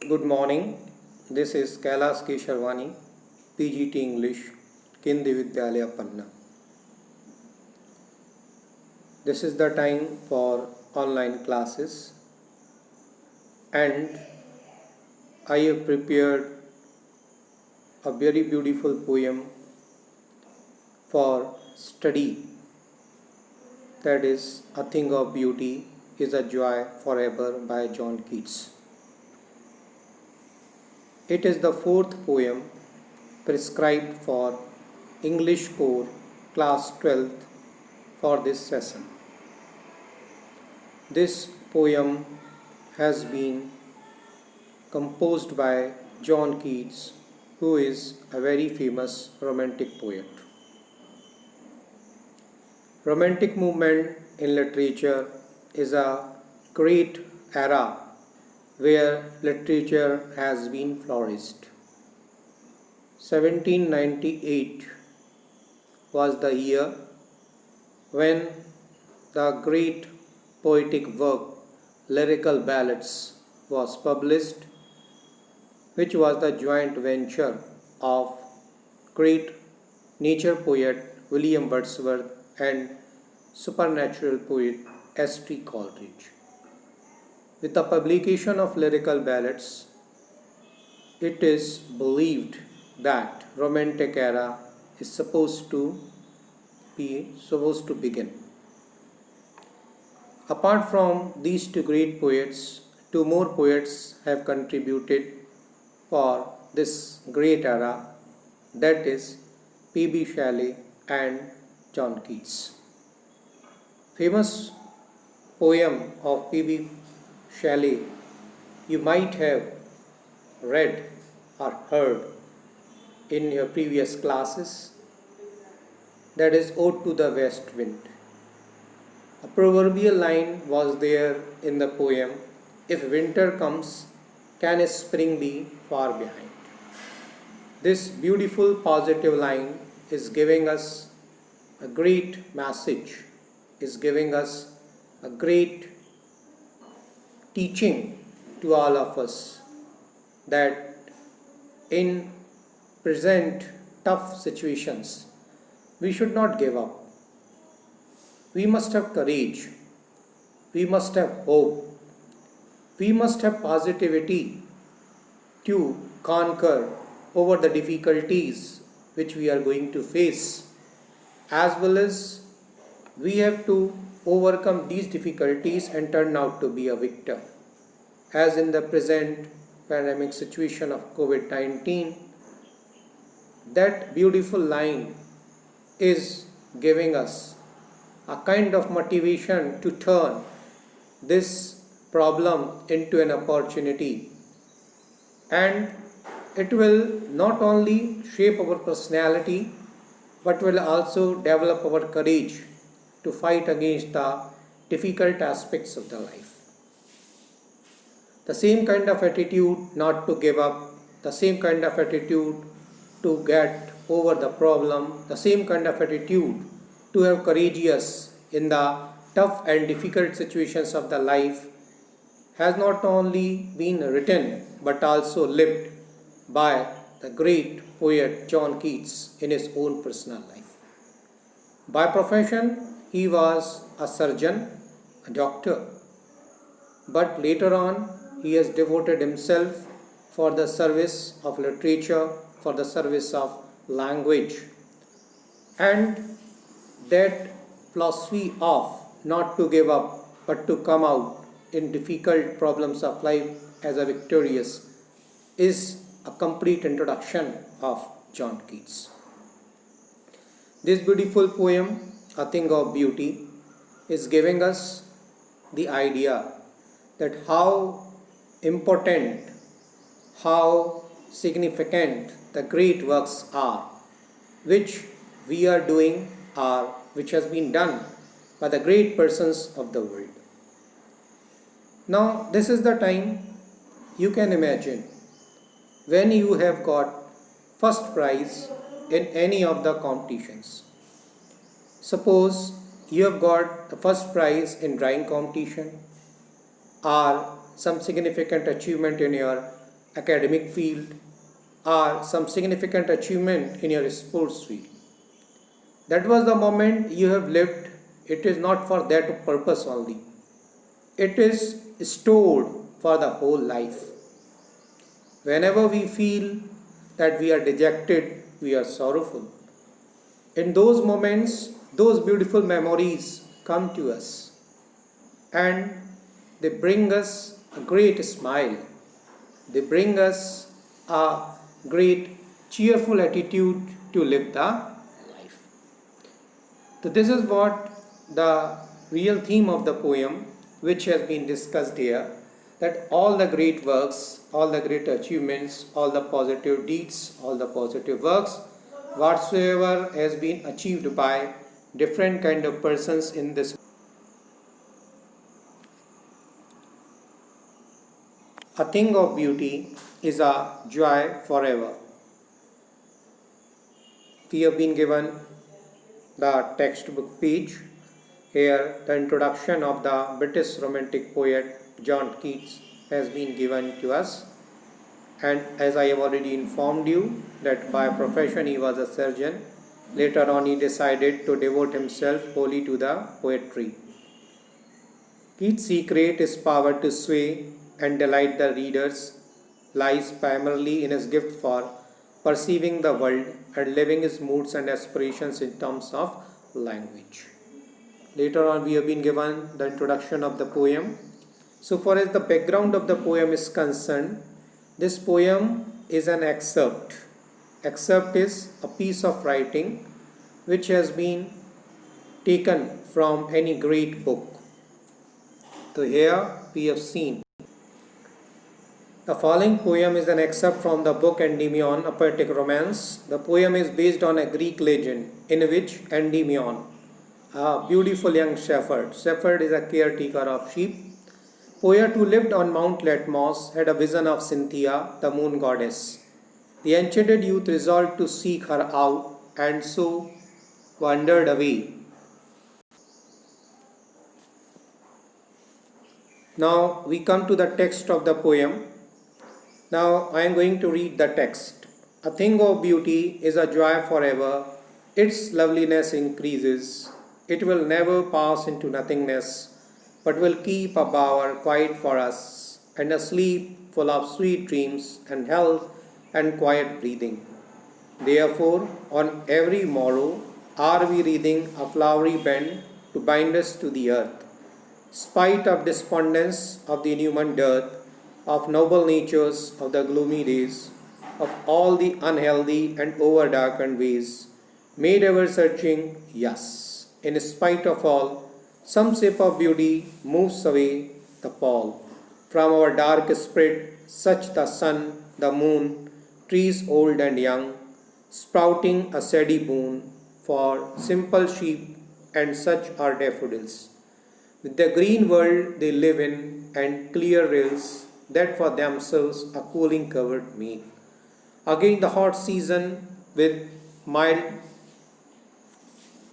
Good morning. This is Kailas K. Sharwani, PGT English, Kendi Vidyalaya Panna. This is the time for online classes, and I have prepared a very beautiful poem for study, that is A Thing of Beauty is a Joy Forever by John Keats. It is the fourth poem prescribed for English Core Class 12th for this session. This poem has been composed by John Keats, who is a very famous romantic poet. Romantic movement in literature is a great era where literature has been flourished. 1798 was the year when the great poetic work Lyrical Ballads was published, which was the joint venture of great nature poet William Wordsworth and supernatural poet S.T. Coleridge. With the publication of Lyrical Ballads, it is believed that Romantic era is supposed to begin. Apart from these two great poets, two more poets have contributed for this great era, that is P.B. Shelley and John Keats. Famous poem of P.B. Shelley you might have read or heard in your previous classes, that is Ode to the West Wind. A proverbial line was there in the poem, if winter comes, can spring be far behind? This beautiful positive line is giving us a great message, is giving us a great teaching to all of us that in present tough situations we should not give up. We must have courage, we must have hope, we must have positivity to conquer over the difficulties which we are going to face, as well as we have to overcome these difficulties and turn out to be a victor. As in the present pandemic situation of COVID-19, that beautiful line is giving us a kind of motivation to turn this problem into an opportunity, and it will not only shape our personality but will also develop our courage to fight against the difficult aspects of the life. The same kind of attitude not to give up, the same kind of attitude to get over the problem, the same kind of attitude to have courageous in the tough and difficult situations of the life has not only been written but also lived by the great poet John Keats in his own personal life. By profession, he was a surgeon, a doctor, but later on he has devoted himself for the service of literature, for the service of language, and that philosophy of not to give up but to come out in difficult problems of life as a victorious is a complete introduction of John Keats. This beautiful poem, A Thing of Beauty, is giving us the idea that how important, how significant the great works are which we are doing or which has been done by the great persons of the world. Now, this is the time you can imagine when you have got first prize in any of the competitions. Suppose you have got the first prize in drawing competition or some significant achievement in your academic field, or some significant achievement in your sports field. That was the moment you have lived. It is not for that purpose only. It is stored for the whole life. Whenever we feel that we are dejected, we are sorrowful. In those moments, those beautiful memories come to us and they bring us a great smile. They bring us a great cheerful attitude to live the life. So, this is what the real theme of the poem, which has been discussed here, that all the great works, all the great achievements, all the positive deeds, all the positive works, whatsoever has been achieved by different kind of persons in this. A thing of beauty is a joy forever. We have been given the textbook page. Here, the introduction of the British Romantic poet John Keats has been given to us. And as I have already informed you, that by profession he was a surgeon. Later on, he decided to devote himself wholly to the poetry. Keats' secret, his power to sway and delight the readers, lies primarily in his gift for perceiving the world and living his moods and aspirations in terms of language. Later on, we have been given the introduction of the poem. So far as the background of the poem is concerned, this poem is an excerpt. Excerpt is a piece of writing which has been taken from any great book. So here we have seen. The following poem is an excerpt from the book Endymion, a poetic romance. The poem is based on a Greek legend in which Endymion, a beautiful young shepherd is a caretaker of sheep, poet who lived on Mount Latmos, had a vision of Cynthia, the moon goddess. The enchanted youth resolved to seek her out and so wandered away. Now we come to the text of the poem. Now I am going to read the text. A thing of beauty is a joy forever. Its loveliness increases. It will never pass into nothingness, but will keep a bower quiet for us, and a sleep full of sweet dreams and health and quiet breathing. Therefore, on every morrow are we wreathing a flowery band to bind us to the earth, spite of despondence of the inhuman dearth, of noble natures of the gloomy days, of all the unhealthy and over-darkened ways, made ever searching, yes. In spite of all, some shape of beauty moves away the pall. From our dark spirit, such the sun, the moon, trees old and young, sprouting a steady boon for simple sheep, and such are daffodils. With the green world they live in, and clear rills that for themselves a cooling covert make. Again the hot season with mild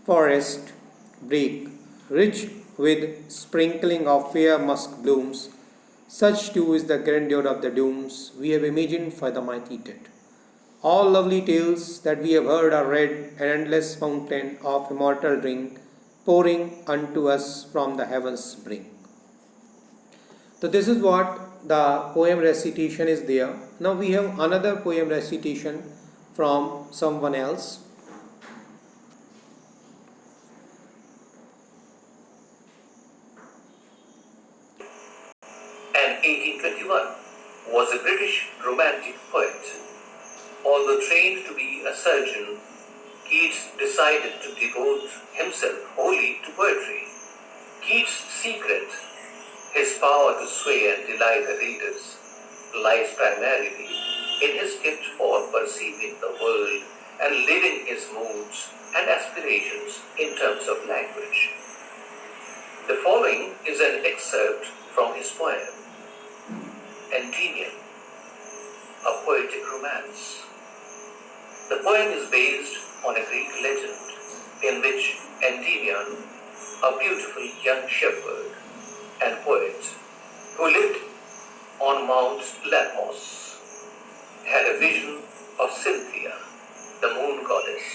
forest break, rich with sprinkling of fair musk blooms. Such too is the grandeur of the dooms we have imagined for the mighty dead. All lovely tales that we have heard are read, an endless fountain of immortal drink, pouring unto us from the heavens brink. So this is what the poem recitation is there. Now we have another poem recitation from someone else. And 1821 was a British romantic poet. Although trained to be a surgeon, Keats decided to devote himself wholly to poetry. Keats' secret, his power to sway and delight the readers, lies primarily in his gift for perceiving the world and living his moods and aspirations in terms of language. The following is an excerpt from his poem, Endymion, a poetic romance. The poem is based on a Greek legend in which Endymion, a beautiful young shepherd and poet who lived on Mount Latmos, had a vision of Cynthia, the moon goddess.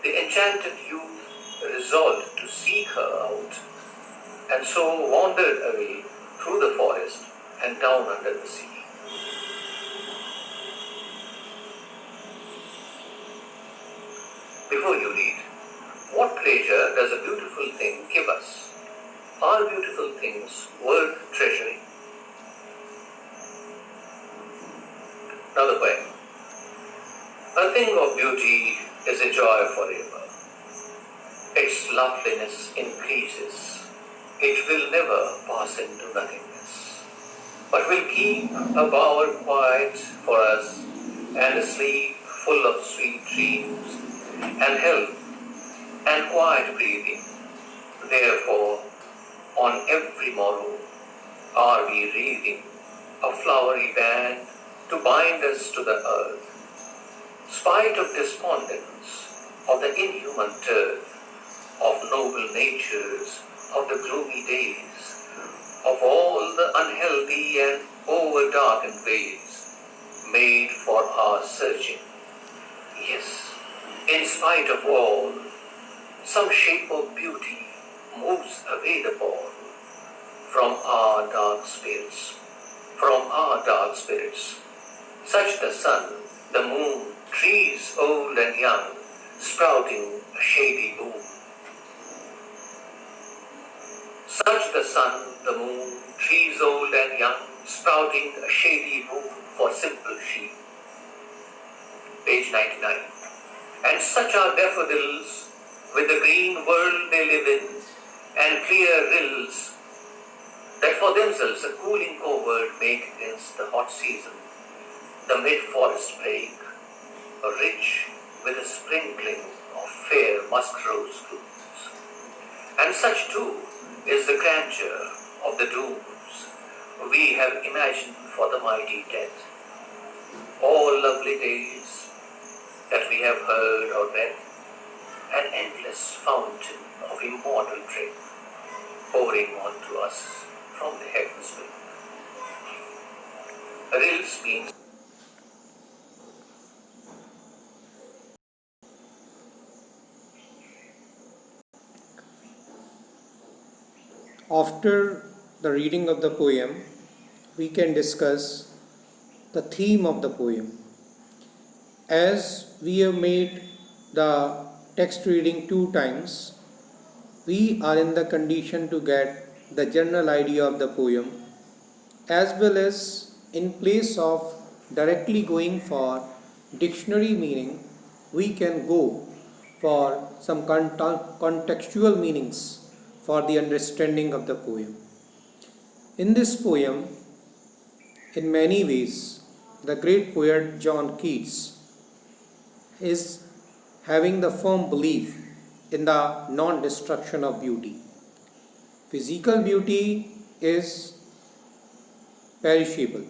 The enchanted youth resolved to seek her out, and so wandered away through the forest and down under the sea. Before you read, what pleasure does a beautiful thing give us? Are beautiful things worth treasuring? Now the poem. A thing of beauty is a joy forever. Its loveliness increases. It will never pass into nothingness, but will keep a bower quiet for us and a sleep full of sweet dreams and health and quiet breathing. Therefore, on every morrow are we wreathing a flowery band to bind us to the earth, spite of despondence, of the inhuman dearth, of noble natures, of the gloomy days, of all the unhealthy and over-darkened ways made for our searching. Yes, in spite of all, some shape of beauty moves away the ball from our dark spirits, such the sun, the moon, trees old and young, sprouting a shady boom. Such the sun, the moon, trees old and young, sprouting a shady boom for simple sheep. Page 99. And such are daffodils, with the green world they live in, and clear rills, that for themselves a cooling covert make against the hot season, the mid-forest brake, rich with a sprinkling of fair musk rose blooms. And such too is the grandeur of the dooms we have imagined for the mighty dead. All lovely days that we have heard or read, an endless fountain of immortal drink pouring on to us from the heavens wing. Rills means After the reading of the poem, we can discuss the theme of the poem. As we have made the text reading 2 times, we are in the condition to get the general idea of the poem, as well as in place of directly going for dictionary meaning, we can go for some contextual meanings for the understanding of the poem. In this poem, in many ways, the great poet John Keats is having the firm belief in the non-destruction of beauty. Physical beauty is perishable.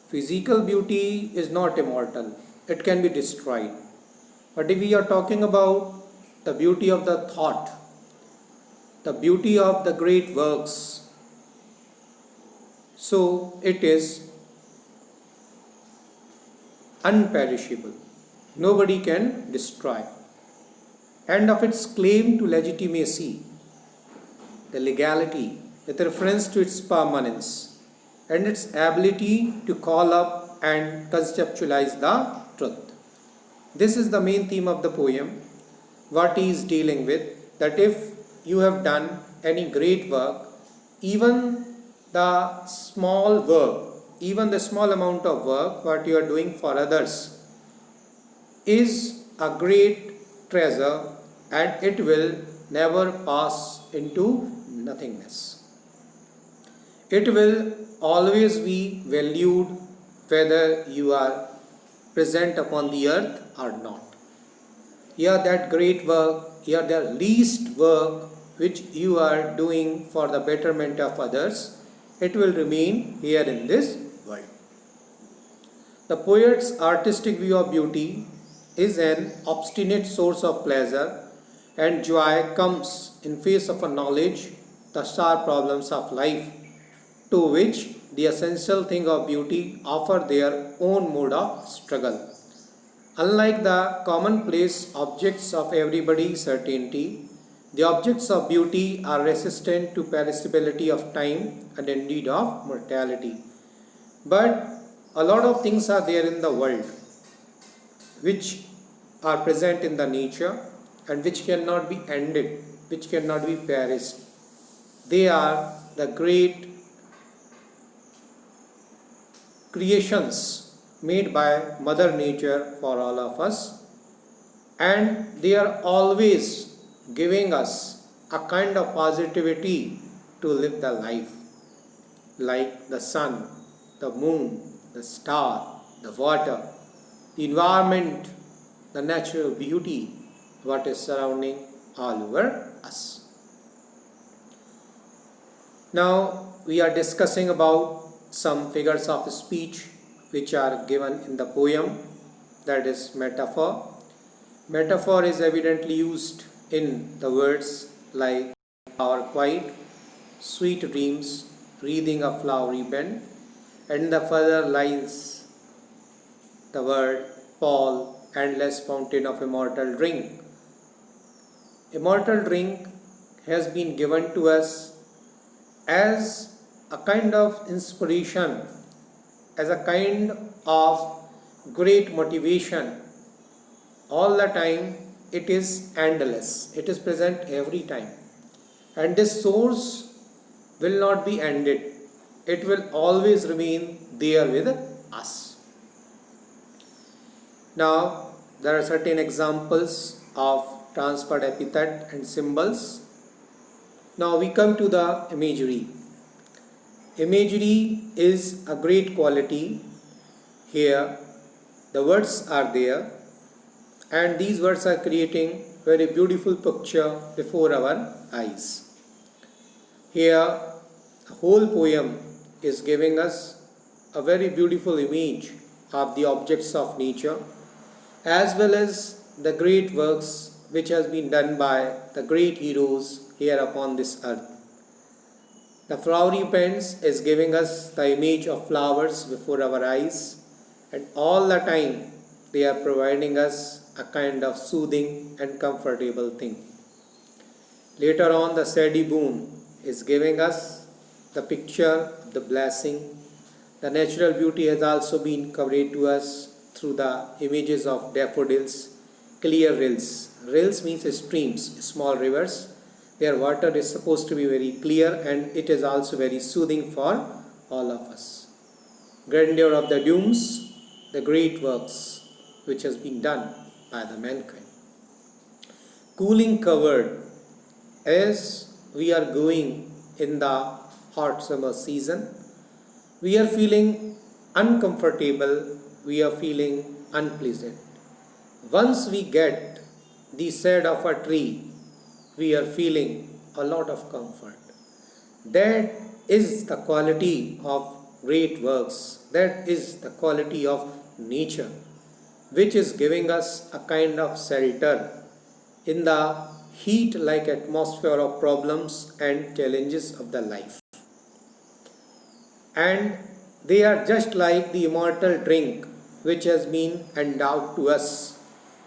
Physical beauty is not immortal. It can be destroyed. But if we are talking about the beauty of the thought, the beauty of the great works, so it is unperishable. Nobody can destroy. And of its claim to legitimacy, the legality with reference to its permanence and its ability to call up and conceptualize the truth. This is the main theme of the poem, what he is dealing with, that if you have done any great work, even the small work, even the small amount of work what you are doing for others is a great treasure, and it will never pass into nothingness. It will always be valued whether you are present upon the earth or not. Here that great work, here the least work which you are doing for the betterment of others, it will remain here in this world. The poet's artistic view of beauty is an obstinate source of pleasure, and joy comes in face of a knowledge the sharp problems of life to which the essential thing of beauty, offer their own mode of struggle. Unlike the commonplace objects of everybody's certainty, the objects of beauty are resistant to perishability of time and indeed of mortality. But a lot of things are there in the world which are present in the nature and which cannot be ended, which cannot be perished. They are the great creations made by Mother Nature for all of us, and they are always giving us a kind of positivity to live the life, like the sun, the moon, the star, the water, the environment, the natural beauty, what is surrounding all over us. Now we are discussing about some figures of speech which are given in the poem, that is metaphor. Metaphor is evidently used in the words like our quiet, sweet dreams, wreathing a flowery bend, and the further lines the word Paul, endless fountain of immortal drink. Immortal drink has been given to us as a kind of inspiration, as a kind of great motivation. All the time it is endless, it is present every time, and this source will not be ended, it will always remain there with us. Now there are certain examples of transferred epithet and symbols. Now we come to the imagery. Imagery is a great quality. Here the words are there, and these words are creating very beautiful picture before our eyes. Here the whole poem is giving us a very beautiful image of the objects of nature, as well as the great works which has been done by the great heroes here upon this earth. The flowery pens is giving us the image of flowers before our eyes, and all the time they are providing us a kind of soothing and comfortable thing. Later on, the Sadie Boone is giving us the picture of the blessing. The natural beauty has also been conveyed to us through the images of daffodils, clear rills. Rills means streams, small rivers. Their water is supposed to be very clear, and it is also very soothing for all of us. Grandeur of the dunes, the great works which has been done by the mankind. Cooling covered, as we are going in the hot summer season, we are feeling uncomfortable, we are feeling unpleasant. Once we get the shade of a tree, we are feeling a lot of comfort. That is the quality of great works, that is the quality of nature, which is giving us a kind of shelter in the heat-like atmosphere of problems and challenges of the life. And they are just like the immortal drink which has been endowed to us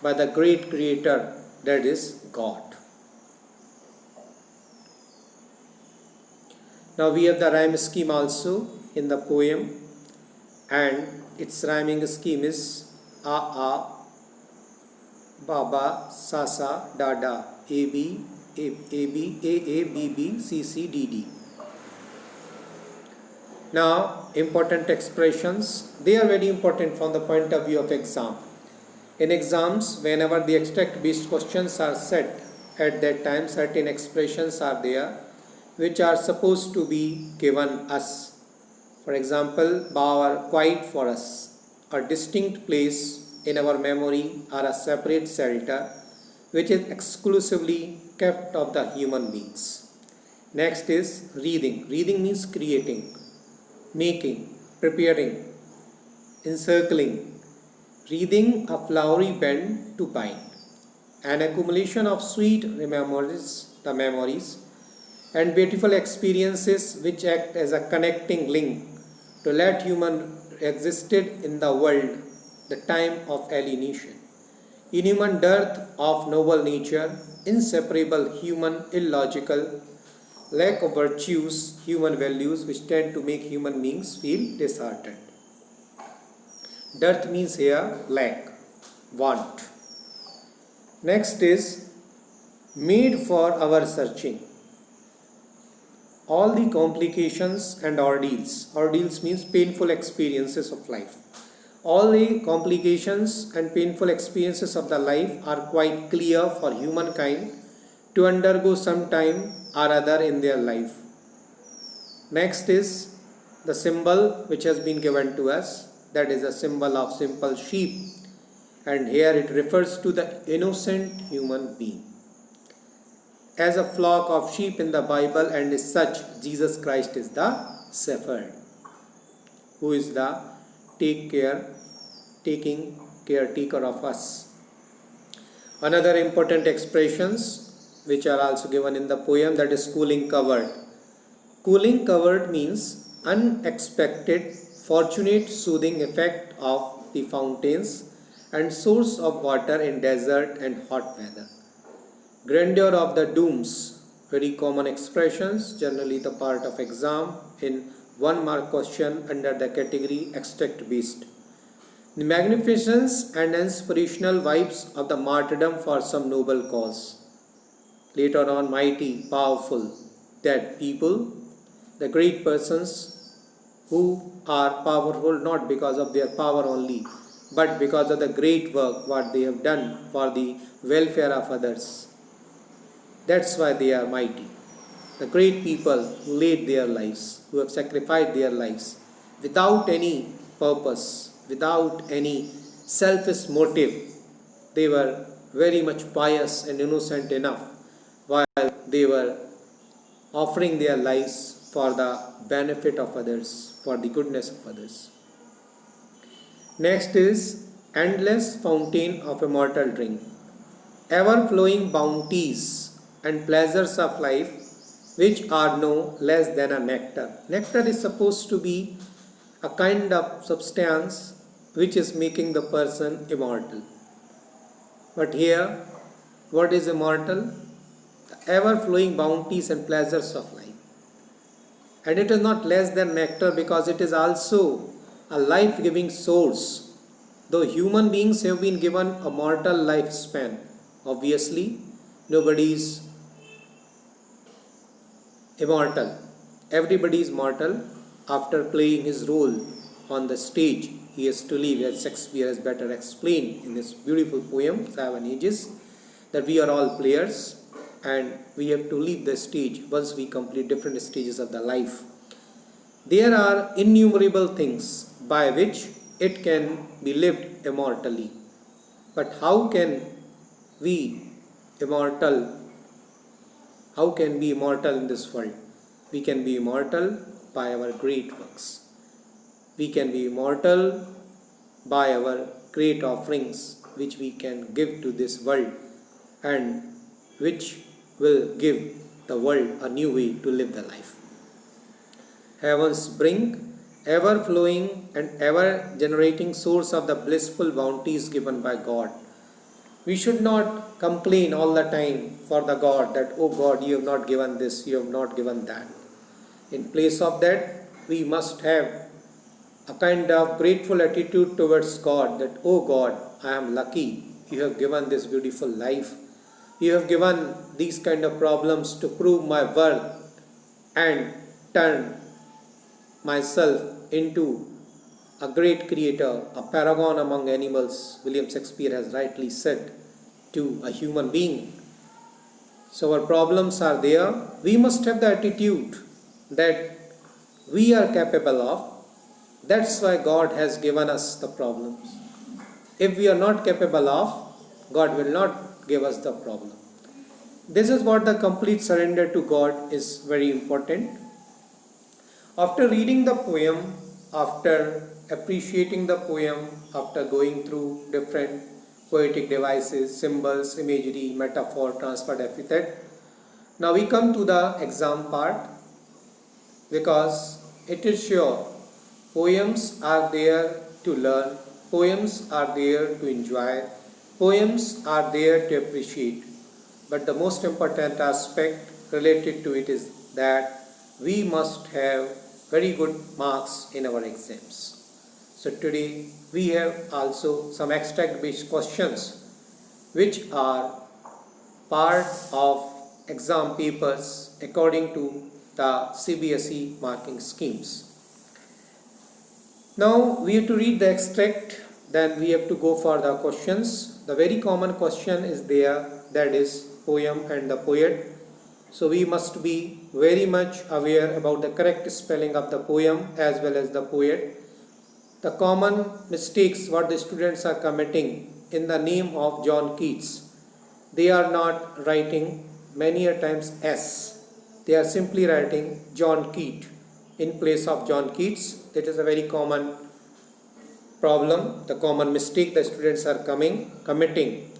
by the great creator, that is God. Now we have the rhyme scheme also in the poem, and its rhyming scheme is A, Baba, Sasa, Dada, AB, AB, AA, BB, CC, DD. Now important expressions, they are very important from the point of view of exam. In exams, whenever the extract based questions are set, at that time certain expressions are there which are supposed to be given us. For example, bow or quiet for us, a distinct place in our memory or a separate shelter which is exclusively kept of the human beings. Next is wreathing. Wreathing means creating, making, preparing, encircling. Wreathing a flowery band to bind. An accumulation of sweet memories, the memories, and beautiful experiences which act as a connecting link to let human existed in the world the time of alienation. Inhuman dearth of noble nature, inseparable human illogical, lack of virtues, human values which tend to make human beings feel disheartened. Dearth means here lack, want. Next is made for our searching. All the complications and ordeals. Ordeals means painful experiences of life. All the complications and painful experiences of the life are quite clear for humankind to undergo some time or other in their life. Next is the symbol which has been given to us, that is a symbol of simple sheep, and here it refers to the innocent human being. As a flock of sheep in the Bible, and as such, Jesus Christ is the shepherd, who is the taking caretaker of us. Another important expressions which are also given in the poem, that is cooling covered. Cooling covered means unexpected, fortunate soothing effect of the fountains and source of water in desert and hot weather. Grandeur of the dooms, very common expressions, generally the part of exam in 1 mark question under the category extract based. The magnificence and inspirational vibes of the martyrdom for some noble cause. Later on, mighty, powerful, that people, the great persons who are powerful not because of their power only, but because of the great work what they have done for the welfare of others. That's why they are mighty. The great people who laid their lives, who have sacrificed their lives without any purpose, without any selfish motive. They were very much pious and innocent enough while they were offering their lives for the benefit of others, for the goodness of others. Next is endless fountain of immortal drink. Ever flowing bounties and pleasures of life which are no less than a nectar. Nectar is supposed to be a kind of substance which is making the person immortal. But here, what is immortal? The ever flowing bounties and pleasures of life. And it is not less than nectar because it is also a life-giving source. Though human beings have been given a mortal lifespan, obviously nobody is immortal. Everybody is mortal. After playing his role on the stage, he has to leave, as Shakespeare has better explained in his beautiful poem, 7 Ages, that we are all players and we have to leave the stage once we complete different stages of the life. There are innumerable things by which it can be lived immortally. But how can we immortal in this world? We can be immortal by our great works. We can be immortal by our great offerings which we can give to this world and which will give the world a new way to live the life. Heaven's brink, ever flowing and ever generating source of the blissful bounties given by God. We should not complain all the time for the God that, oh God, you have not given this, you have not given that. In place of that, we must have a kind of grateful attitude towards God that, oh God, I am lucky, you have given this beautiful life. You have given these kind of problems to prove my worth and turn myself into a great creator, a paragon among animals, William Shakespeare has rightly said to a human being. So our problems are there. We must have the attitude that we are capable of. That's why God has given us the problems. If we are not capable of, God will not give us the problem. This is what the complete surrender to God is very important. After reading the poem, after appreciating the poem, after going through different poetic devices, symbols, imagery, metaphor, transferred epithet, now we come to the exam part, because it is sure Poems are there to learn, poems are there to enjoy, poems are there to appreciate. But the most important aspect related to it is that we must have very good marks in our exams. So today we have also some extract based questions which are part of exam papers according to the CBSE marking schemes. Now we have to read the extract, then we have to go for the questions. The very common question is there, that is poem and the poet. So we must be very much aware about the correct spelling of the poem as well as the poet. The common mistakes what the students are committing in the name of John Keats, they are not writing many a times S. They are simply writing John Keat in place of John Keats. That is a very common problem, the common mistake the students are committing.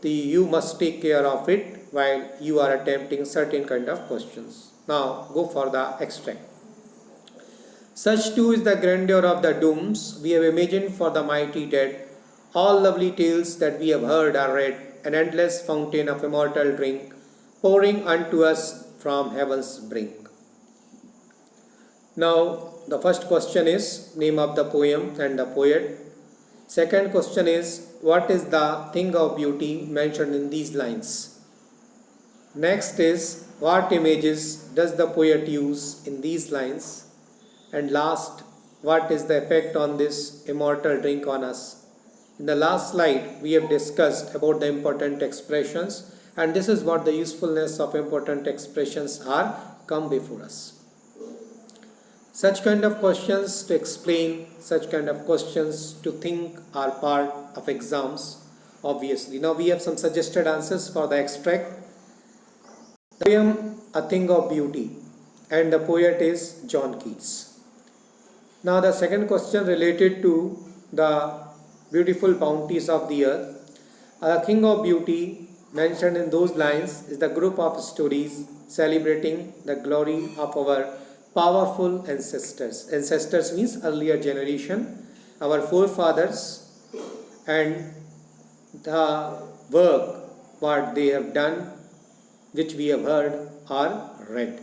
You must take care of it while you are attempting certain kind of questions. Now go for the extract. Such too is the grandeur of the dooms we have imagined for the mighty dead. All lovely tales that we have heard are read, an endless fountain of immortal drink, pouring unto us from heaven's brink. Now, the first question is name of the poem and the poet. Second question is what is the thing of beauty mentioned in these lines. Next is what images does the poet use in these lines. And last, what is the effect on this immortal drink on us. In the last slide, we have discussed about the important expressions, and this is what the usefulness of important expressions are come before us. Such kind of questions to explain, such kind of questions to think are part of exams, obviously. Now we have some suggested answers for the extract. The poem A Thing of Beauty and the poet is John Keats. Now the second question related to the beautiful bounties of the earth. A Thing of Beauty mentioned in those lines is the group of stories celebrating the glory of our powerful ancestors. Ancestors means earlier generation, our forefathers, and the work what they have done, which we have heard or read.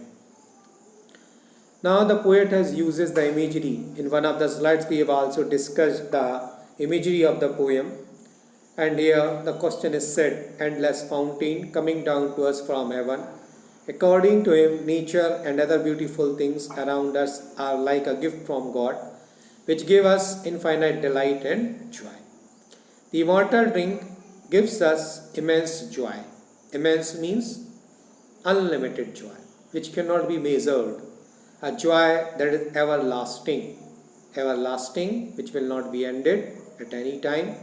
Now the poet uses the imagery. In one of the slides we have also discussed the imagery of the poem, and here the question is said, endless fountain coming down to us from heaven. According to him, nature and other beautiful things around us are like a gift from God, which give us infinite delight and joy. The immortal drink gives us immense joy. Immense means unlimited joy, which cannot be measured. A joy that is everlasting, which will not be ended at any time.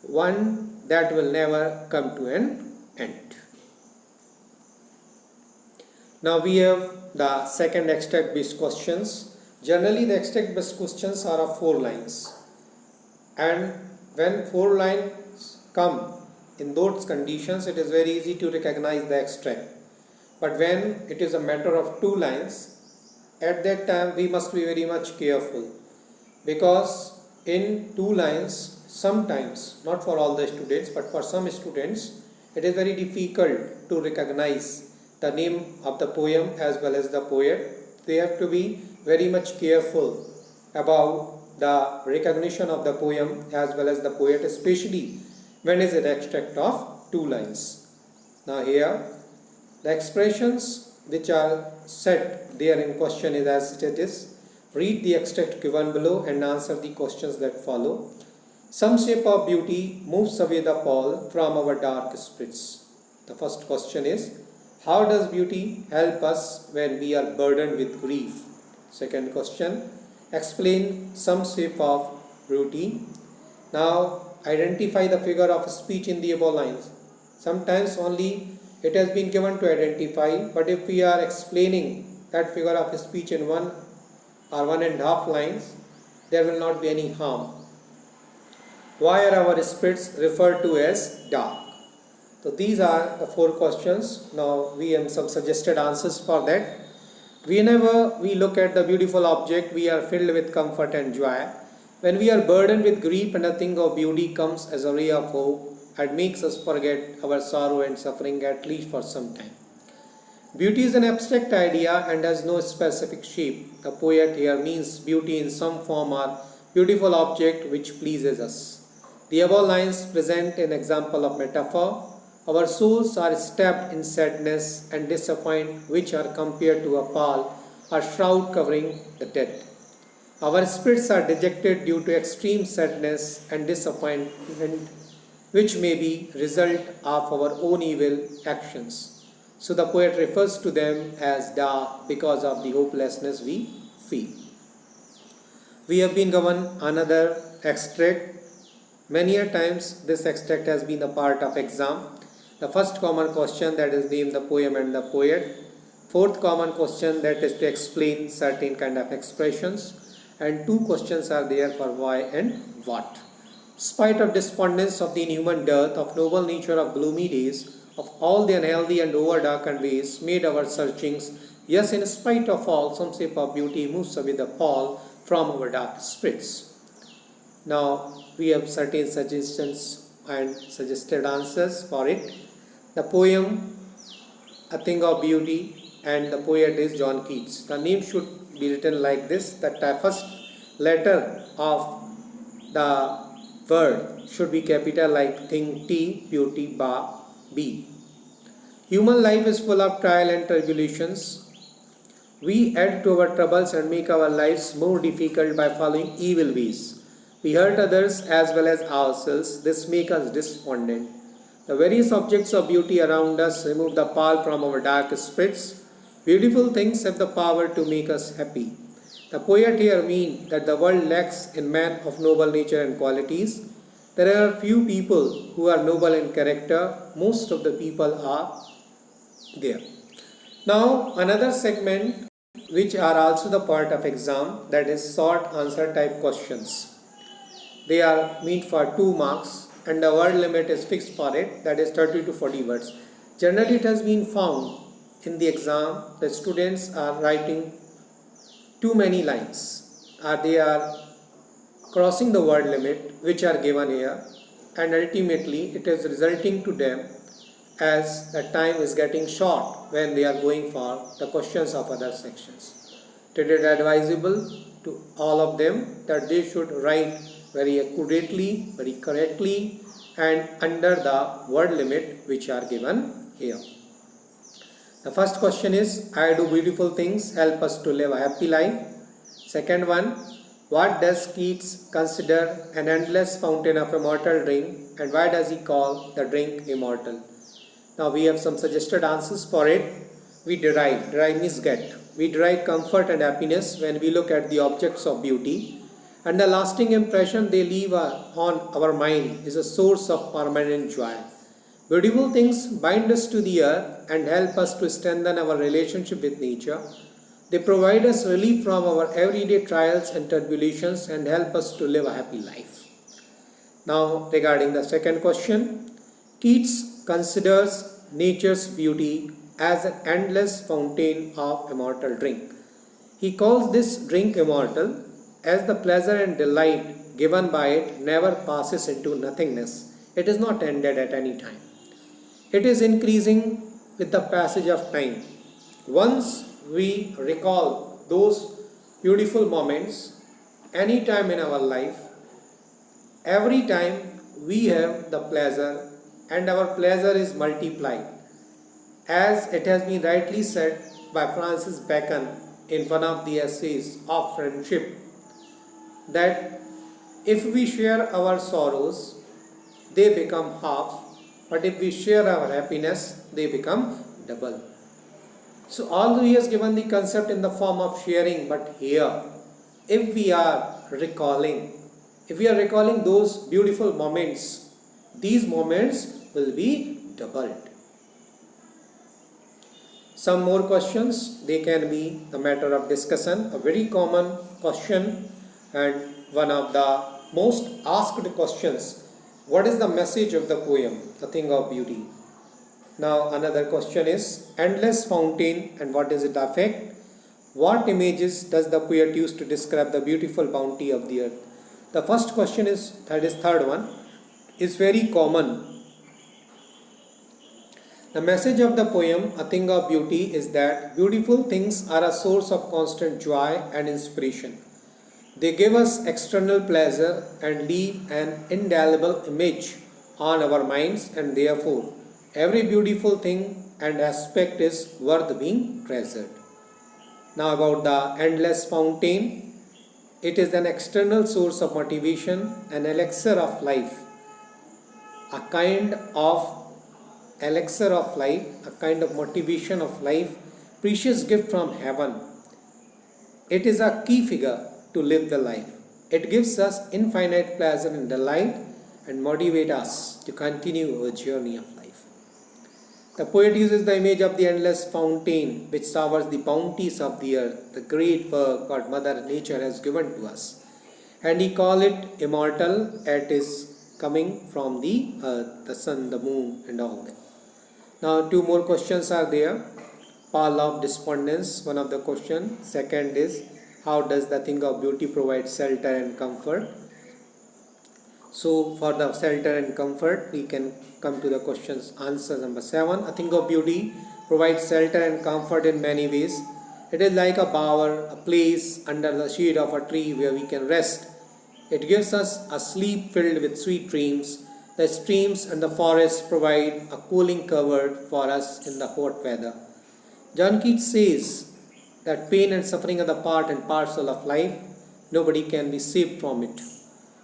One that will never come to an end. Now we have the second extract based questions. Generally the extract based questions are of 4 lines, and when 4 lines come in those conditions it is very easy to recognize the extract. But when it is a matter of 2 lines, at that time we must be very much careful, because in 2 lines sometimes, not for all the students but for some students, it is very difficult to recognize the name of the poem as well as the poet. They have to be very much careful about the recognition of the poem as well as the poet, especially when it is an extract of 2 lines. Now here the expressions which are set there in question is as it is. Read the extract given below and answer the questions that follow. Some shape of beauty moves away the pall from our dark spirits. The first question is, how does beauty help us when we are burdened with grief? Second question, explain some shape of beauty. Now identify the figure of speech in the above lines. Sometimes only it has been given to identify, but if we are explaining that figure of speech in 1 or 1.5 lines, there will not be any harm. Why are our spirits referred to as dark? So these are the 4 questions. Now we have some suggested answers for that. Whenever we look at the beautiful object, we are filled with comfort and joy. When we are burdened with grief and a thing of beauty comes as a ray of hope and makes us forget our sorrow and suffering at least for some time. Beauty is an abstract idea and has no specific shape. The poet here means beauty in some form or beautiful object which pleases us. The above lines present an example of metaphor. Our souls are steeped in sadness and disappointment which are compared to a pall or shroud covering the dead. Our spirits are dejected due to extreme sadness and disappointment which may be result of our own evil actions. So the poet refers to them as dark because of the hopelessness we feel. We have been given another extract. Many a times this extract has been a part of exam. The first common question that is named the poem and the poet. Fourth common question that is to explain certain kind of expressions. And two questions are there for why and what. Spite of despondence of the inhuman dearth, of noble nature of gloomy days, of all the unhealthy and over-darkened ways, made our searchings, yes, in spite of all, some shape of beauty moves away the pall from our dark spirits. Now, we have certain suggestions and suggested answers for it. The poem, A Thing of Beauty, and the poet is John Keats. The name should be written like this. The first letter of the word should be capital like thing T, beauty, ba, B. Human life is full of trial and tribulations. We add to our troubles and make our lives more difficult by following evil ways. We hurt others as well as ourselves. This makes us despondent. The various objects of beauty around us remove the pall from our dark spirits. Beautiful things have the power to make us happy. The poet here means that the world lacks in man of noble nature and qualities. There are few people who are noble in character. Most of the people are there. Now another segment which are also the part of exam, that is short answer type questions. They are meant for 2 marks and the word limit is fixed for it, that is 30 to 40 words. Generally it has been found in the exam the students are writing too many lines or they are crossing the word limit which are given here, and ultimately it is resulting to them as the time is getting short when they are going for the questions of other sections. It is advisable to all of them that they should write very accurately, very correctly and under the word limit which are given here. The first question is, I do beautiful things help us to live a happy life. Second one, what does Keats consider an endless fountain of immortal drink and why does he call the drink immortal? Now we have some suggested answers for it. We derive means get. We derive comfort and happiness when we look at the objects of beauty, and the lasting impression they leave on our mind is a source of permanent joy. Beautiful things bind us to the earth and help us to strengthen our relationship with nature. They provide us relief from our everyday trials and tribulations and help us to live a happy life. Now regarding the second question, Keats considers nature's beauty as an endless fountain of immortal drink. He calls this drink immortal as the pleasure and delight given by it never passes into nothingness. It is not ended at any time. It is increasing with the passage of time. Once we recall those beautiful moments any time in our life, every time we have the pleasure and our pleasure is multiplied. As it has been rightly said by Francis Bacon in one of the essays of friendship, that if we share our sorrows, they become half, but if we share our happiness, they become double. So although he has given the concept in the form of sharing, but here, if we are recalling those beautiful moments, these moments will be doubled. Some more questions, they can be the matter of discussion. A very common question and one of the most asked questions, what is the message of the poem, A Thing of Beauty? Now another question is, endless fountain and what does it affect? What images does the poet use to describe the beautiful bounty of the earth? The first question is, that is third one, is very common. The message of the poem, A Thing of Beauty, is that beautiful things are a source of constant joy and inspiration. They give us external pleasure and leave an indelible image on our minds, and therefore, every beautiful thing and aspect is worth being treasured. Now, about the endless fountain, it is an external source of motivation, an elixir of life, a kind of elixir of life, a kind of motivation of life, precious gift from heaven. It is a key figure to live the life. It gives us infinite pleasure and delight and motivate us to continue our journey of life. The poet uses the image of the endless fountain which showers the bounties of the earth, the great work God Mother Nature has given to us. And he call it immortal. It is coming from the earth, the sun, the moon and all that. Now two more questions are there. Pall of despondence, one of the question. Second is, how does the thing of beauty provide shelter and comfort? So for the shelter and comfort, we can come to the questions answer number 7. A thing of beauty provides shelter and comfort in many ways. It is like a bower, a place under the shade of a tree where we can rest. It gives us a sleep filled with sweet dreams. The streams and the forests provide a cooling cover for us in the hot weather. John Keats says that pain and suffering are the part and parcel of life. Nobody can be saved from it.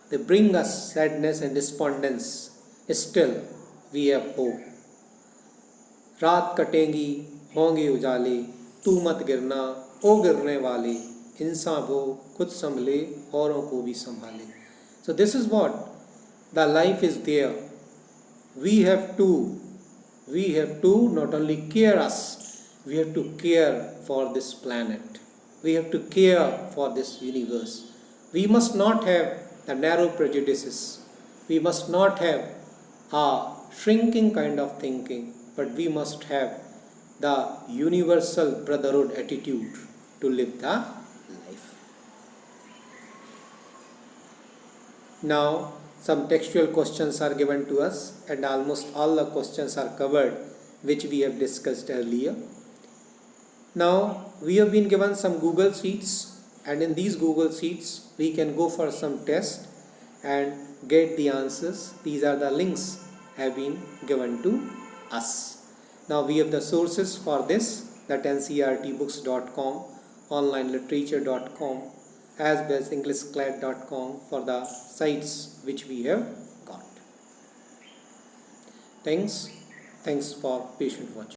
They bring us sadness and despondence. Still, we have hope. रात कटेंगी होंगे उजाले, तू मत गिरना ओ गिरने वाले, इंसान वो खुद संभले औरों को भी संभाले. So this is what the life is there. We have to not only care us, we have to care for this planet. We have to care for this universe. We must not have the narrow prejudices. We must not have a shrinking kind of thinking, but we must have the universal brotherhood attitude to live the life. Now, some textual questions are given to us, and almost all the questions are covered, which we have discussed earlier. Now, we have been given some Google Sheets, and in these Google Sheets, we can go for some test and get the answers. These are the links have been given to us. Now, we have the sources for this, that ncrtbooks.com, onlineliterature.com, as well as englishclad.com for the sites which we have got. Thanks for patient watching.